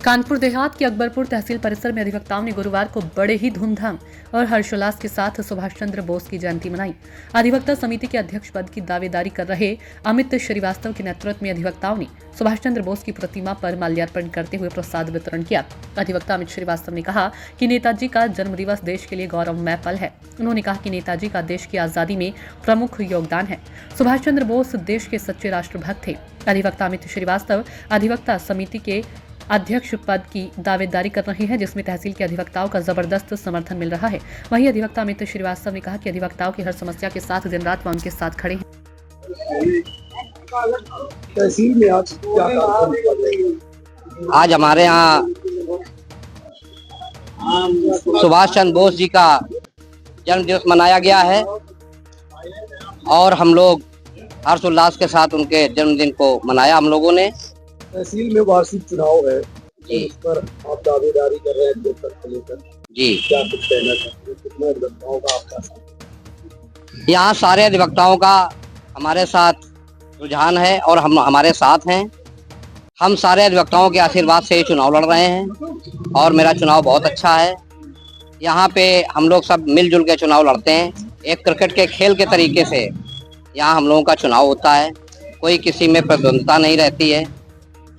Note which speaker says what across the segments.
Speaker 1: कानपुर देहात के अकबरपुर तहसील परिसर में अधिवक्ताओं ने गुरुवार को बड़े ही धूमधाम और हर्षोल्लास के साथ सुभाष चंद्र बोस की जयंती मनाई। अधिवक्ता समिति के अध्यक्ष पद की दावेदारी कर रहे अमित श्रीवास्तव के नेतृत्व में अधिवक्ताओं ने सुभाष चंद्र बोस की प्रतिमा पर माल्यार्पण करते हुए प्रसाद वितरण किया। अधिवक्ता अमित श्रीवास्तव ने कहा कि नेताजी का जन्मदिवस देश के लिए गौरवमय पल है। उन्होंने कहा कि नेताजी का देश की आजादी में प्रमुख योगदान है। सुभाष चंद्र बोस देश के सच्चे राष्ट्रभक्त थे। अधिवक्ता अमित श्रीवास्तव अधिवक्ता समिति के अध्यक्ष पद की दावेदारी कर रहे हैं, जिसमें तहसील के अधिवक्ताओं का जबरदस्त समर्थन मिल रहा है। वहीं अधिवक्ता अमित श्रीवास्तव ने कहा कि अधिवक्ताओं की हर समस्या के साथ दिन रात वह उनके साथ खड़े हैं।
Speaker 2: तहसील में आज क्या कार्यक्रम कर रहे हैं?
Speaker 3: आज हमारे यहाँ सुभाष चंद्र बोस जी का जन्म दिवस मनाया गया है और हम लोग हर्षोल्लास के साथ उनके जन्मदिन को मनाया। हम लोगों ने
Speaker 2: तहसील में वार्षिक चुनाव है तो उस पर आप दावेदारी कर रहे हैं लेकर
Speaker 3: जी,
Speaker 2: क्या कुछ कहना चाहते हैं? कितने अधिवक्ताओं का आपका साथ?
Speaker 3: यहाँ सारे अधिवक्ताओं का हमारे साथ रुझान है और हम हमारे साथ हैं। हम सारे अधिवक्ताओं के आशीर्वाद से चुनाव लड़ रहे हैं और मेरा चुनाव बहुत अच्छा है। यहाँ पे हम लोग सब मिलजुल के चुनाव लड़ते हैं। एक क्रिकेट के खेल के तरीके से यहाँ हम लोगों का चुनाव होता है। कोई किसी में प्रतिद्वंद्विता नहीं रहती है।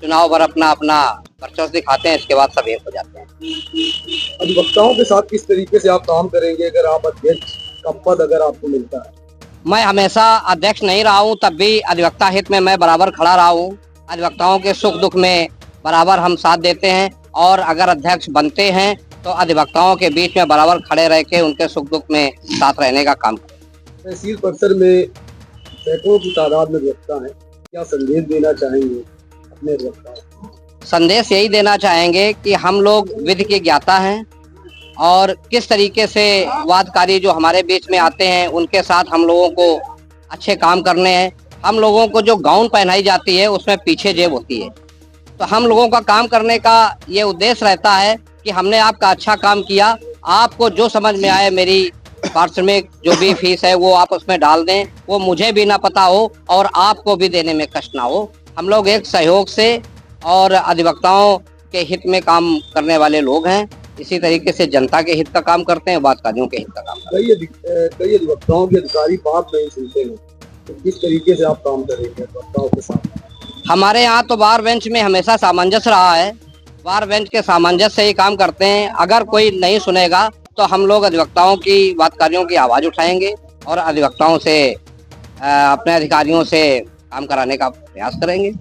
Speaker 3: चुनाव पर अपना अपना वर्चस्व दिखाते हैं, इसके बाद सब एक हो जाते हैं।
Speaker 2: अधिवक्ताओं के साथ किस तरीके से आप काम करेंगे अगर आप अध्यक्ष का पद अगर आपको मिलता है?
Speaker 3: मैं हमेशा अध्यक्ष नहीं रहा हूँ, तब भी अधिवक्ता हित में मैं बराबर खड़ा रहा हूँ। अधिवक्ताओं के सुख दुख में बराबर हम साथ देते हैं और अगर अध्यक्ष बनते हैं तो अधिवक्ताओं के बीच में बराबर खड़े रह के उनके सुख दुख में साथ रहने का काम करें।
Speaker 2: तहसील परिसर में सैकड़ों की तादाद में अधिवक्ता हैं, क्या संदेश देना चाहेंगे अपने अधिवक्ताओं को?
Speaker 3: संदेश यही देना चाहेंगे कि हम लोग विधि के ज्ञाता हैं और किस तरीके से वादकारी जो हमारे बीच में आते हैं उनके साथ हम लोगों को अच्छे काम करने हैं। हम लोगों को जो गाउन पहनाई जाती है उसमें पीछे जेब होती है, तो हम लोगों का काम करने का ये उद्देश्य रहता है कि हमने आपका अच्छा काम किया। आपको जो समझ में आए, मेरी पारिश्रमिक जो भी फीस है वो आप उसमें डाल दें, वो मुझे भी ना पता हो और आपको भी देने में कष्ट ना हो। हम लोग एक सहयोग से और अधिवक्ताओं के हित में काम करने वाले लोग हैं। इसी तरीके से जनता के हित का काम करते हैं, वादकारियों के हित का काम करते हैं।
Speaker 2: कई अधिवक्ताओं के अधिकारी बात नहीं सुनते हैं, तो किस तरीके से आप काम करेंगे अधिवक्ताओं के साथ?
Speaker 3: हमारे यहाँ तो बार बेंच में हमेशा सामंजस्य रहा है। बार बेंच के सामंजस्य से ही काम करते हैं। अगर कोई नहीं सुनेगा तो हम लोग अधिवक्ताओं की, वादकारियों की आवाज उठाएंगे और अधिवक्ताओं से अपने अधिकारियों से काम कराने का प्रयास करेंगे।